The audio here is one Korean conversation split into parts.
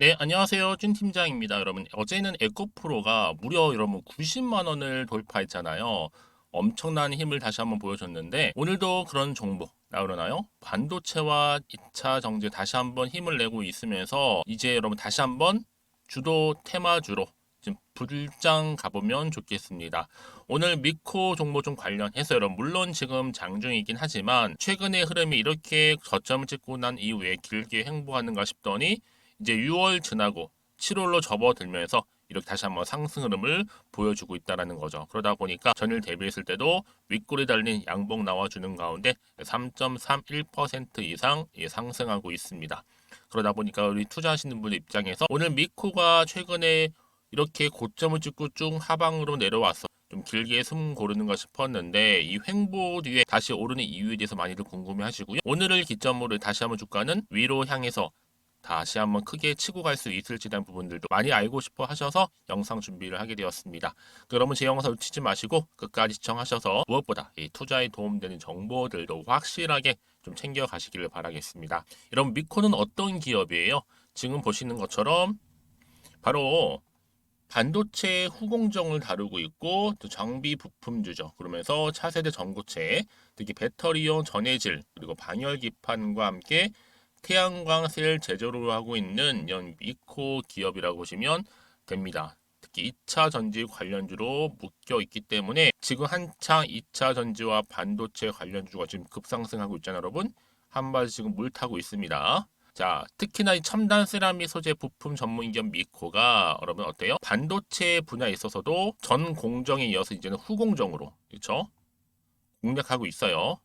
네, 안녕하세요. 준 팀장입니다. 여러분, 어제는 에코프로가 무려 여러분 90만 원을 돌파했잖아요. 엄청난 힘을 다시 한번 보여줬는데, 오늘도 그런 종목 나오려나요? 반도체와 2차 정제 다시 한번 힘을 내고 있으면서, 이제 여러분 다시 한번 주도 테마주로 지금 불장 가보면 좋겠습니다. 오늘 미코 종목 좀 관련해서 여러분, 물론 지금 장중이긴 하지만, 최근의 흐름이 이렇게 저점을 찍고 난 이후에 길게 횡보하는가 싶더니, 이제 6월 지나고 7월로 접어들면서 이렇게 다시 한번 상승 흐름을 보여주고 있다는 거죠. 그러다 보니까 전일 대비했을 때도 윗골이 달린 양봉 나와주는 가운데 3.31% 이상 상승하고 있습니다. 그러다 보니까 우리 투자하시는 분들 입장에서 오늘 미코가 최근에 이렇게 고점을 찍고 쭉 하방으로 내려왔어. 좀 길게 숨 고르는가 싶었는데 이 횡보 뒤에 다시 오르는 이유에 대해서 많이들 궁금해 하시고요. 오늘을 기점으로 다시 한번 주가는 위로 향해서 다시 한번 크게 치고 갈 수 있을지 대한 부분들도 많이 알고 싶어 하셔서 영상 준비를 하게 되었습니다. 그러면 제 영상 놓치지 마시고 끝까지 시청하셔서 무엇보다 이 투자에 도움되는 정보들도 확실하게 좀 챙겨 가시기를 바라겠습니다. 여러분 미코는 어떤 기업이에요? 지금 보시는 것처럼 바로 반도체 후공정을 다루고 있고 또 장비 부품주죠. 그러면서 차세대 전고체, 특히 배터리용 전해질 그리고 방열 기판과 함께 태양광 셀 제조를 하고 있는 연 미코 기업이라고 보시면 됩니다. 특히 2차 전지 관련주로 묶여 있기 때문에 지금 한창 2차 전지와 반도체 관련주가 지금 급상승하고 있잖아요, 여러분. 한바지 지금 물 타고 있습니다. 자, 특히나 이 첨단 세라믹 소재 부품 전문 기업 미코가 여러분 어때요? 반도체 분야에 있어서도 전 공정에 이어서 이제는 후공정으로 그렇죠? 공략하고 있어요.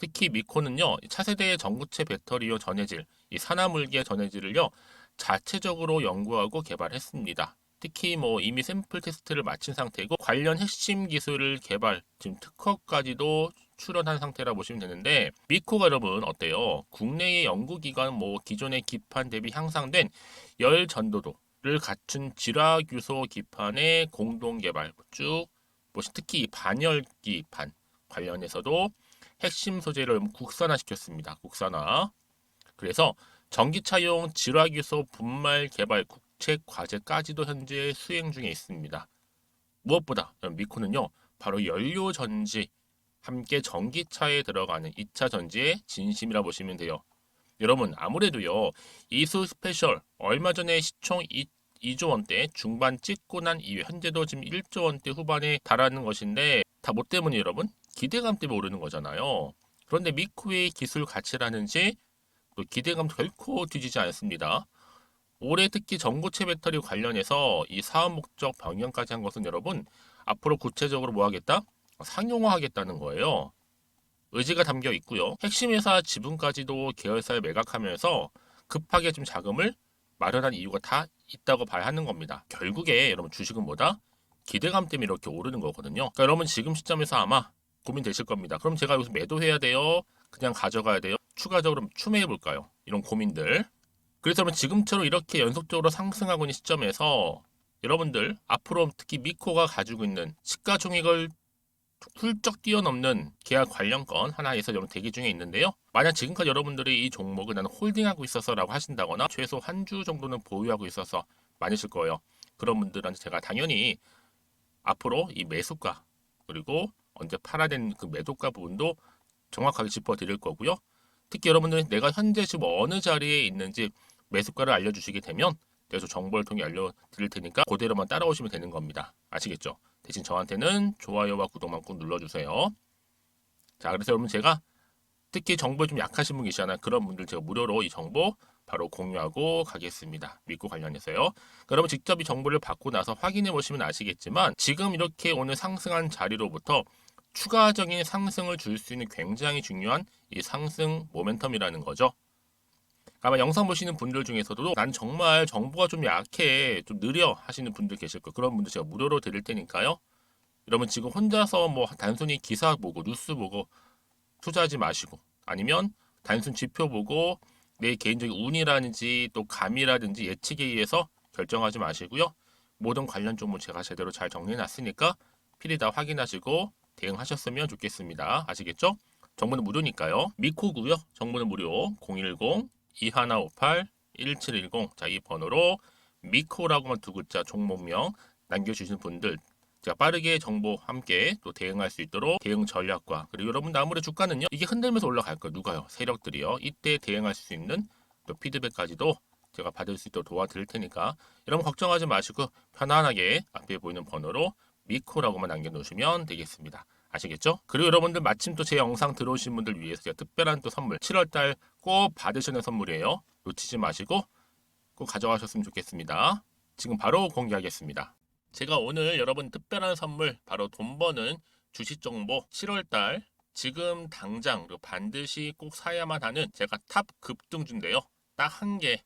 특히 미코는요, 차세대 전구체 배터리용 전해질, 이 산화물계 전해질을요, 자체적으로 연구하고 개발했습니다. 특히 뭐 이미 샘플 테스트를 마친 상태고 관련 핵심 기술을 개발, 지금 특허까지도 출원한 상태라 보시면 되는데 미코가 여러분 어때요? 국내의 연구기관 뭐 기존의 기판 대비 향상된 열 전도도를 갖춘 질화규소 기판의 공동 개발 쭉 보시 특히 반열기판 관련해서도 핵심 소재를 국산화시켰습니다. 국산화. 그래서 전기차용 질화기소 분말 개발 국책 과제까지도 현재 수행 중에 있습니다. 무엇보다 미코는요, 바로 연료 전지 함께 전기차에 들어가는 2차 전지의 진심이라 보시면 돼요. 여러분 아무래도요 이수 스페셜 얼마 전에 시총 2조 원대 중반 찍고 난 이후 현재도 지금 1조 원대 후반에 달하는 것인데 다 뭐 때문에 여러분? 기대감 때문에 오르는 거잖아요. 그런데 미쿠의 기술 가치라는지 또 기대감 결코 뒤지지 않습니다. 올해 특히 전고체 배터리 관련해서 이 사업 목적 변경까지 한 것은 여러분 앞으로 구체적으로 뭐 하겠다? 상용화하겠다는 거예요. 의지가 담겨 있고요. 핵심 회사 지분까지도 계열사에 매각하면서 급하게 좀 자금을 마련한 이유가 다 있다고 봐야 하는 겁니다. 결국에 여러분 주식은 뭐다? 기대감 때문에 이렇게 오르는 거거든요. 그러니까 여러분 지금 시점에서 아마 고민되실 겁니다. 그럼 제가 여기서 매도해야 돼요? 그냥 가져가야 돼요? 추가적으로 추매해 볼까요? 이런 고민들. 그래서 여러분 지금처럼 이렇게 연속적으로 상승하고 있는 시점에서 여러분들 앞으로 특히 미코가 가지고 있는 시가총액을 훌쩍 뛰어넘는 계약 관련 건 하나에서 여러분 대기 중에 있는데요. 만약 지금까지 여러분들이 이 종목을 나는 홀딩하고 있어서라고 하신다거나 최소 한 주 정도는 보유하고 있어서 많으실 거예요. 그런 분들한테 제가 당연히 앞으로 이 매수가 그리고 언제 팔아야 되는 그 매도가 부분도 정확하게 짚어드릴 거고요. 특히 여러분들이 내가 현재 지금 어느 자리에 있는지 매수가를 알려주시게 되면 계속 정보를 통해 알려드릴 테니까 그대로만 따라오시면 되는 겁니다. 아시겠죠? 대신 저한테는 좋아요와 구독만 꼭 눌러주세요. 자, 그래서 여러분 제가 특히 정보에 좀 약하신 분 계시잖아요. 그런 분들 제가 무료로 이 정보 바로 공유하고 가겠습니다. 믿고 관련해서요. 그러니까 여러분 직접 이 정보를 받고 나서 확인해 보시면 아시겠지만 지금 이렇게 오늘 상승한 자리로부터 추가적인 상승을 줄 수 있는 굉장히 중요한 이 상승 모멘텀이라는 거죠. 아마 영상 보시는 분들 중에서도 난 정말 정보가 좀 약해, 좀 느려 하시는 분들 계실 거예요. 그런 분들 제가 무료로 드릴 테니까요. 여러분 지금 혼자서 뭐 단순히 기사 보고 뉴스 보고 투자하지 마시고 아니면 단순 지표 보고 내 개인적인 운이라든지 또 감이라든지 예측에 의해서 결정하지 마시고요. 모든 관련 종목 제가 제대로 잘 정리해 놨으니까 필히 다 확인하시고 대응하셨으면 좋겠습니다. 아시겠죠? 정보는 무료니까요. 미코고요. 정보는 무료. 010-2158 1710 자, 이 번호로 미코라고만 두 글자 종목명 남겨주신 분들 자, 빠르게 정보 함께 또 대응할 수 있도록 대응 전략과 그리고 여러분들 아무래도 주가는요 이게 흔들면서 올라갈 거예요. 누가요? 세력들이요. 이때 대응할 수 있는 또 피드백까지도 제가 받을 수 있도록 도와드릴 테니까 여러분 걱정하지 마시고 편안하게 앞에 보이는 번호로 미코라고만 남겨놓으시면 되겠습니다. 아시겠죠? 그리고 여러분들 마침 또 제 영상 들어오신 분들 위해서 제가 특별한 또 선물 7월달 꼭 받으시는 선물이에요. 놓치지 마시고 꼭 가져가셨으면 좋겠습니다. 지금 바로 공개하겠습니다. 제가 오늘 여러분 특별한 선물 바로 돈 버는 주식 정보 7월달 지금 당장 그리고 반드시 꼭 사야만 하는 제가 탑 급등주인데요. 딱 한 개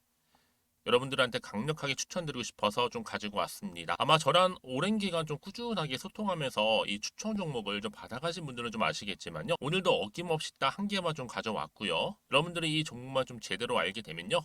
여러분들한테 강력하게 추천드리고 싶어서 좀 가지고 왔습니다. 아마 저랑 오랜 기간 좀 꾸준하게 소통하면서 이 추천 종목을 좀 받아가신 분들은 좀 아시겠지만요. 오늘도 어김없이 딱 한 개만 좀 가져왔고요. 여러분들이 이 종목만 좀 제대로 알게 되면요.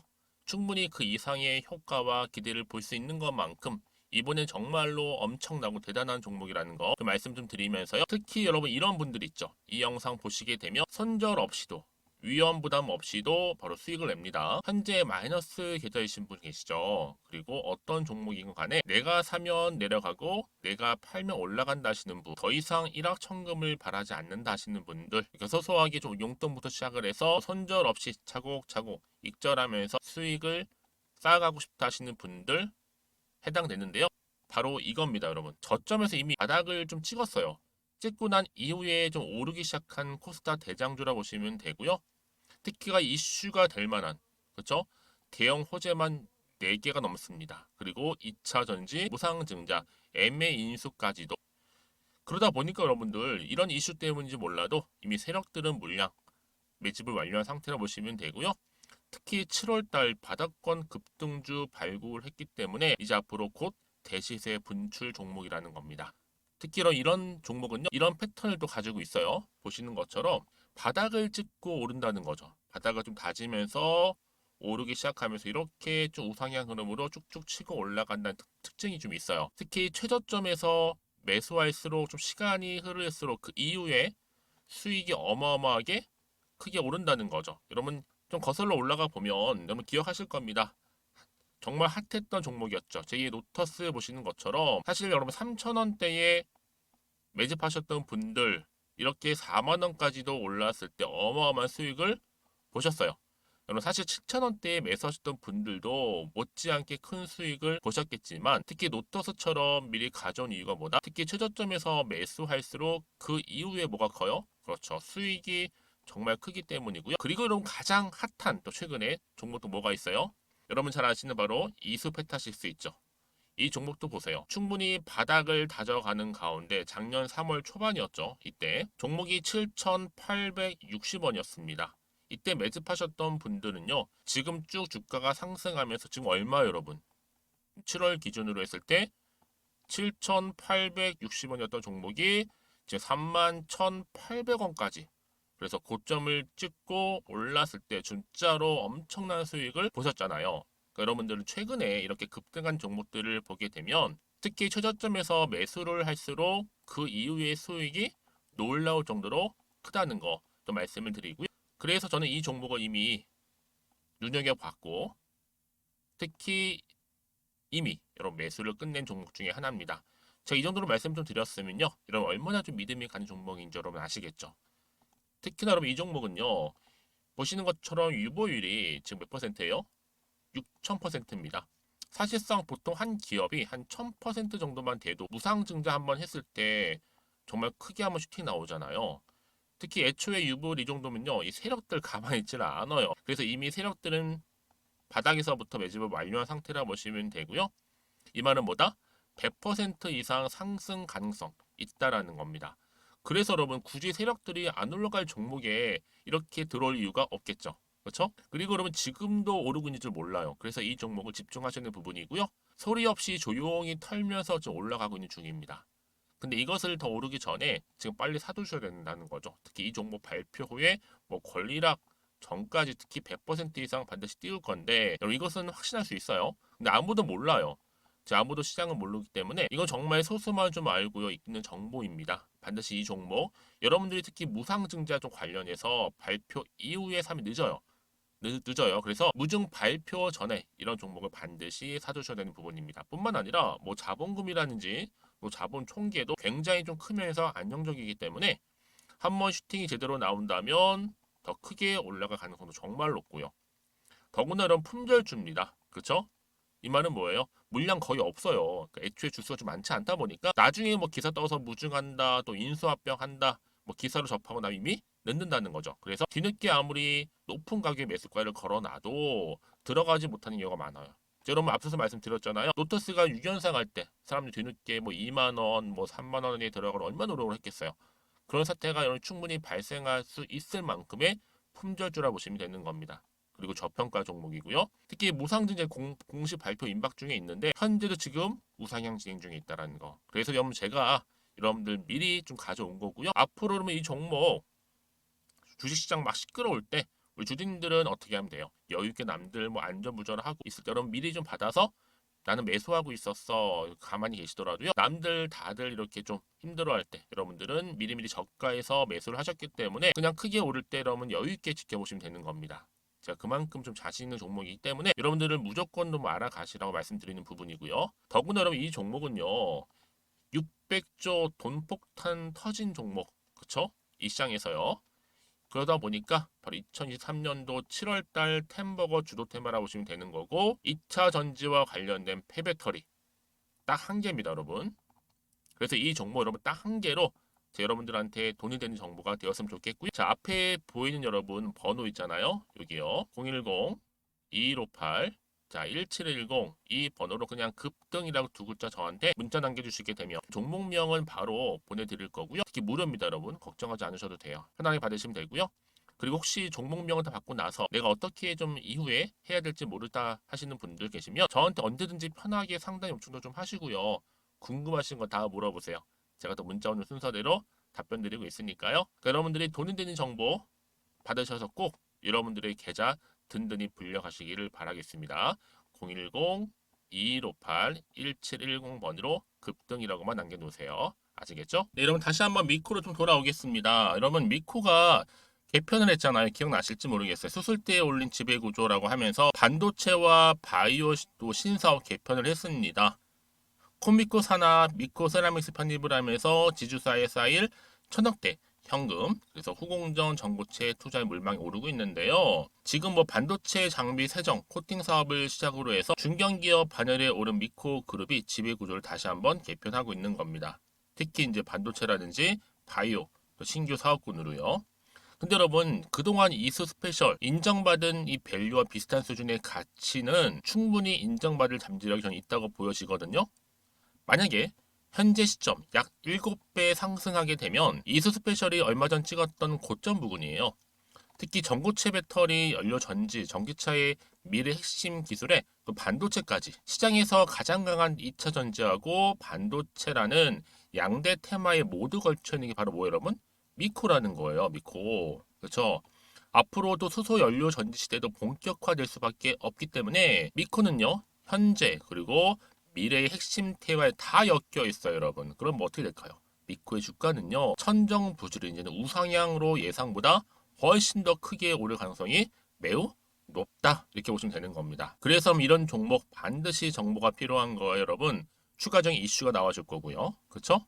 충분히 그 이상의 효과와 기대를 볼 수 있는 것만큼 이번엔 정말로 엄청나고 대단한 종목이라는 거 말씀 좀 드리면서요. 특히 여러분 이런 분들 있죠. 이 영상 보시게 되면 손절 없이도 위험 부담 없이도 바로 수익을 냅니다. 현재 마이너스 계좌이신 분 계시죠? 그리고 어떤 종목이건 간에 내가 사면 내려가고 내가 팔면 올라간다 하시는 분, 더 이상 일확천금을 바라지 않는다 하시는 분들, 그러니까 소소하게 좀 용돈부터 시작을 해서 손절 없이 차곡차곡 익절하면서 수익을 쌓아가고 싶다 하시는 분들 해당되는데요. 바로 이겁니다, 여러분. 저점에서 이미 바닥을 좀 찍었어요. 찍고 난 이후에 좀 오르기 시작한 코스닥 대장주라 보시면 되고요. 특히가 이슈가 될 만한 그렇죠? 대형 호재만 4개가 넘습니다. 그리고 2차 전지, 무상증자, 애매 인수까지도. 그러다 보니까 여러분들 이런 이슈 때문인지 몰라도 이미 세력들은 물량 매집을 완료한 상태라 보시면 되고요. 특히 7월달 바닥권 급등주 발굴을 했기 때문에 이제 앞으로 곧 대시세 분출 종목이라는 겁니다. 특히 이런 종목은요. 이런 패턴을 또 가지고 있어요. 보시는 것처럼 바닥을 찍고 오른다는 거죠. 바닥을 좀 다지면서 오르기 시작하면서 이렇게 좀 우상향 흐름으로 쭉쭉 치고 올라간다는 특징이 좀 있어요. 특히 최저점에서 매수할수록 좀 시간이 흐를수록 그 이후에 수익이 어마어마하게 크게 오른다는 거죠. 여러분 좀 거슬러 올라가 보면 여러분 기억하실 겁니다. 정말 핫했던 종목이었죠. 제2의 노터스 보시는 것처럼 사실 여러분 3,000원대에 매집하셨던 분들 이렇게 4만 원까지도 올랐을 때 어마어마한 수익을 보셨어요. 여러분 사실 7,000원대에 매수하셨던 분들도 못지않게 큰 수익을 보셨겠지만 특히 노터스처럼 미리 가져온 이유가 뭐다? 특히 최저점에서 매수할수록 그 이후에 뭐가 커요? 그렇죠. 수익이 정말 크기 때문이고요. 그리고 여러분 가장 핫한 또 최근에 종목도 뭐가 있어요? 여러분 잘 아시는 바로 이수페타시스 있죠. 이 종목도 보세요. 충분히 바닥을 다져가는 가운데 작년 3월 초반이었죠. 이때 종목이 7,860원이었습니다. 이때 매집하셨던 분들은요. 지금 쭉 주가가 상승하면서 지금 얼마 여러분? 7월 기준으로 했을 때 7,860원이었던 종목이 이제 31,800원까지 그래서 고점을 찍고 올랐을 때 진짜로 엄청난 수익을 보셨잖아요. 그러니까 여러분들은 최근에 이렇게 급등한 종목들을 보게 되면 특히 최저점에서 매수를 할수록 그 이후의 수익이 놀라울 정도로 크다는 거 또 말씀을 드리고요. 그래서 저는 이 종목을 이미 눈여겨봤고 특히 이미 여러분 매수를 끝낸 종목 중에 하나입니다. 제가 이 정도로 말씀 좀 드렸으면요. 여러분 얼마나 좀 믿음이 가는 종목인지 여러분 아시겠죠? 특히나 여러분 이 종목은요. 보시는 것처럼 유보율이 지금 몇 퍼센트예요? 6,000%입니다. 사실상 보통 한 기업이 한 1,000% 정도만 돼도 무상증자 한번 했을 때 정말 크게 한번 슈팅 나오잖아요. 특히 애초에 유보율 이 정도면요. 이 세력들 가만히 있지는 않아요. 그래서 이미 세력들은 바닥에서부터 매집을 완료한 상태라 보시면 되고요. 이 말은 뭐다? 100% 이상 상승 가능성 있다라는 겁니다. 그래서 여러분 굳이 세력들이 안 올라갈 종목에 이렇게 들어올 이유가 없겠죠. 그렇죠? 그리고 여러분 지금도 오르고 있는 줄 몰라요. 그래서 이 종목을 집중하시는 부분이고요. 소리 없이 조용히 털면서 좀 올라가고 있는 중입니다. 근데 이것을 더 오르기 전에 지금 빨리 사두셔야 된다는 거죠. 특히 이 종목 발표 후에 뭐 권리락 전까지 특히 100% 이상 반드시 띄울 건데 여러분 이것은 확신할 수 있어요. 근데 아무도 몰라요. 아무도 시장을 모르기 때문에 이건 정말 소수만 좀 알고 있는 정보입니다. 반드시 이 종목 여러분들이 특히 무상증자 좀 관련해서 발표 이후에 사면 늦어요. 늦어요. 그래서 무증 발표 전에 이런 종목을 반드시 사두셔야 되는 부분입니다. 뿐만 아니라 뭐 자본금이라든지 뭐 자본 총계도 굉장히 좀 크면서 안정적이기 때문에 한번 슈팅이 제대로 나온다면 더 크게 올라갈 가능성도 정말 높고요. 더구나 이런 품절주입니다. 그렇죠? 이 말은 뭐예요? 물량 거의 없어요. 그러니까 애초에 주수가 좀 많지 않다 보니까 나중에 뭐 기사 떠서 무증한다, 또 인수합병한다, 뭐 기사로 접하고 나면 이미 늦는다는 거죠. 그래서 뒤늦게 아무리 높은 가격의 매수가를 걸어놔도 들어가지 못하는 경우가 많아요. 여러분 앞서서 말씀드렸잖아요. 로터스가 6연상 할 때 사람들이 뒤늦게 뭐 2만 원, 뭐 3만 원에 들어가러 얼마나 노력을 했겠어요. 그런 사태가 여러분 충분히 발생할 수 있을 만큼의 품절주라 보시면 되는 겁니다. 그리고 저평가 종목이고요. 특히 무상증자 공식 발표 임박 중에 있는데 현재도 지금 우상향 진행 중에 있다는 거. 그래서 여러분 제가 여러분들 미리 좀 가져온 거고요. 앞으로 그러면 이 종목 주식시장 막 시끄러울 때 우리 주주님들은 어떻게 하면 돼요? 여유 있게 남들 뭐 안전부전하고 있을 때 여러분 미리 좀 받아서 나는 매수하고 있었어. 가만히 계시더라도요. 남들 다들 이렇게 좀 힘들어할 때 여러분들은 미리미리 저가에서 매수를 하셨기 때문에 그냥 크게 오를 때 여러분 여유 있게 지켜보시면 되는 겁니다. 제가 그만큼 좀 자신 있는 종목이기 때문에 여러분들은 무조건 좀 알아가시라고 말씀드리는 부분이고요. 더구나 여러분 이 종목은요. 600조 돈폭탄 터진 종목. 그쵸? 이 시장에서요. 그러다 보니까 바로 2023년도 7월달 템버거 주도 테마라고 보시면 되는 거고 2차 전지와 관련된 폐배터리 딱 한 개입니다, 여러분. 그래서 이 정보 여러분 딱 한 개로 제 여러분들한테 돈이 되는 정보가 되었으면 좋겠고요. 자, 앞에 보이는 여러분 번호 있잖아요. 여기요. 010-2158 자, 1710 이 번호로 그냥 급등이라고 두 글자 저한테 문자 남겨주시게 되면 종목명은 바로 보내드릴 거고요. 특히 무료입니다, 여러분. 걱정하지 않으셔도 돼요. 편하게 받으시면 되고요. 그리고 혹시 종목명을 다 받고 나서 내가 어떻게 좀 이후에 해야 될지 모르다 하시는 분들 계시면 저한테 언제든지 편하게 상담 요청도 좀 하시고요. 궁금하신 거 다 물어보세요. 제가 또 문자 오는 순서대로 답변 드리고 있으니까요. 그러니까 여러분들이 돈이 되는 정보 받으셔서 꼭 여러분들의 계좌 든든히 불려가시기를 바라겠습니다. 010-2158-1710번으로 급등이라고만 남겨놓으세요. 아시겠죠? 네, 여러분 다시 한번 미코로 좀 돌아오겠습니다. 여러분 미코가 개편을 했잖아요. 기억나실지 모르겠어요. 수술대에 올린 지배구조라고 하면서 반도체와 바이오 또 신사업 개편을 했습니다. 콤미코 산업, 미코 세라믹스 편입을 하면서 지주사에 쌓일 천억대 현금, 그래서 후공정 전고체 투자의 물망이 오르고 있는데요. 지금 뭐 반도체 장비 세정, 코팅 사업을 시작으로 해서 중견기업 반열에 오른 미코 그룹이 지배 구조를 다시 한번 개편하고 있는 겁니다. 특히 이제 반도체라든지 바이오, 또 신규 사업군으로요. 근데 여러분 그동안 이수 스페셜 인정받은 이 밸류와 비슷한 수준의 가치는 충분히 인정받을 잠재력이 저는 있다고 보여지거든요. 만약에 현재 시점 약 7배 상승하게 되면 이수 스페셜이 얼마 전 찍었던 고점 부근이에요. 특히 전고체 배터리, 연료 전지, 전기차의 미래 핵심 기술에 또 반도체까지 시장에서 가장 강한 2차 전지하고 반도체라는 양대 테마에 모두 걸쳐 있는 게 바로 뭐예요, 여러분? 미코라는 거예요. 미코. 그렇죠? 앞으로도 수소 연료 전지 시대도 본격화될 수밖에 없기 때문에 미코는요. 현재 그리고 미래의 핵심 테마에 다 엮여 있어요, 여러분. 그럼 뭐 어떻게 될까요? 미코의 주가는요. 천정부지로 이제는 우상향으로 예상보다 훨씬 더 크게 오를 가능성이 매우 높다. 이렇게 보시면 되는 겁니다. 그래서 이런 종목 반드시 정보가 필요한 거예요, 여러분. 추가적인 이슈가 나와줄 거고요. 그렇죠?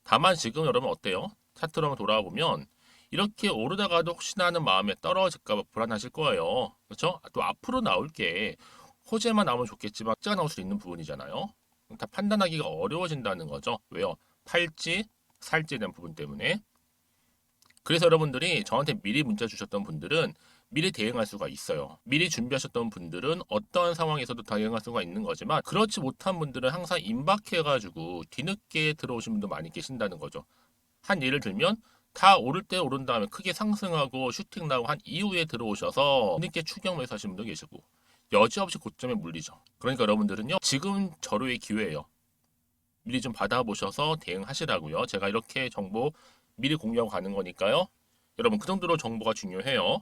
다만 지금 여러분 어때요? 차트로 한번 돌아와 보면 이렇게 오르다가도 혹시나 하는 마음에 떨어질까 봐 불안하실 거예요. 그렇죠? 또 앞으로 나올 게 호재만 나오면 좋겠지만 숫자가 나올 수 있는 부분이잖아요. 다 판단하기가 어려워진다는 거죠. 왜요? 팔지, 살지에 대한 부분 때문에. 그래서 여러분들이 저한테 미리 문자 주셨던 분들은 미리 대응할 수가 있어요. 미리 준비하셨던 분들은 어떠한 상황에서도 대응할 수가 있는 거지만 그렇지 못한 분들은 항상 임박해가지고 뒤늦게 들어오신 분도 많이 계신다는 거죠. 한 예를 들면 다 오를 때 오른 다음에 크게 상승하고 슈팅 나고 한 이후에 들어오셔서 늦게 추격 매수하신 분도 계시고 여지없이 고점에 물리죠. 그러니까 여러분들은요 지금 절호의 기회예요. 미리 좀 받아보셔서 대응하시라고요. 제가 이렇게 정보 미리 공유하고 가는 거니까요. 여러분 그 정도로 정보가 중요해요.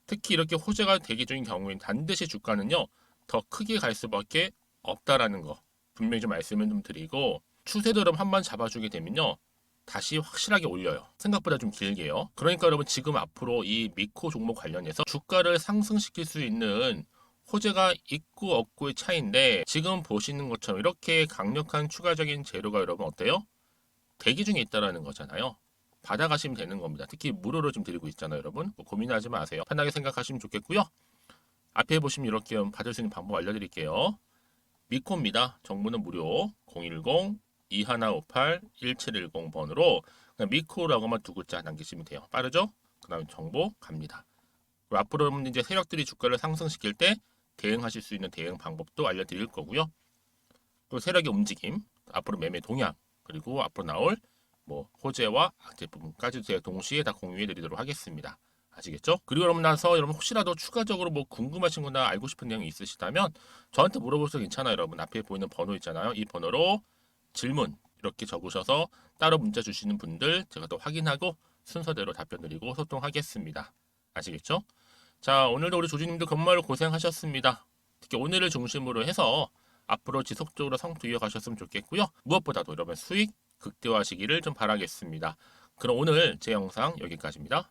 특히 이렇게 호재가 대기 중인 경우에는 반드시 주가는요 더 크게 갈 수밖에 없다라는 거 분명히 좀 말씀을 좀 드리고 추세도 여러분 한번 잡아주게 되면요 다시 확실하게 올려요. 생각보다 좀 길게요. 그러니까 여러분 지금 앞으로 이 미코 종목 관련해서 주가를 상승시킬 수 있는 호재가 있고 없고의 차이인데, 지금 보시는 것처럼 이렇게 강력한 추가적인 재료가 여러분 어때요? 대기 중에 있다라는 거잖아요. 받아가시면 되는 겁니다. 특히 무료로 좀 드리고 있잖아요, 여러분. 뭐 고민하지 마세요. 편하게 생각하시면 좋겠고요. 앞에 보시면 이렇게 받을 수 있는 방법 알려드릴게요. 미코입니다. 정보는 무료. 010-2158-1710번으로 그냥 미코라고만 두 글자 남기시면 돼요. 빠르죠? 그 다음에 정보 갑니다. 그리고 앞으로는 이제 세력들이 주가를 상승시킬 때 대응하실 수 있는 대응 방법도 알려드릴 거고요. 또 세력의 움직임, 앞으로 매매 동향, 그리고 앞으로 나올 뭐 호재와 악재 부분까지 제가 동시에 다 공유해 드리도록 하겠습니다. 아시겠죠? 그리고 여러분 나서 여러분 혹시라도 추가적으로 뭐 궁금하신 거나 알고 싶은 내용이 있으시다면 저한테 물어보셔도 괜찮아요. 여러분 앞에 보이는 번호 있잖아요. 이 번호로 질문 이렇게 적으셔서 따로 문자 주시는 분들 제가 또 확인하고 순서대로 답변 드리고 소통하겠습니다. 아시겠죠? 자, 오늘도 우리 조주님들 정말 고생하셨습니다. 특히 오늘을 중심으로 해서 앞으로 지속적으로 성투 이어가셨으면 좋겠고요. 무엇보다도 여러분 수익 극대화하시기를 좀 바라겠습니다. 그럼 오늘 제 영상 여기까지입니다.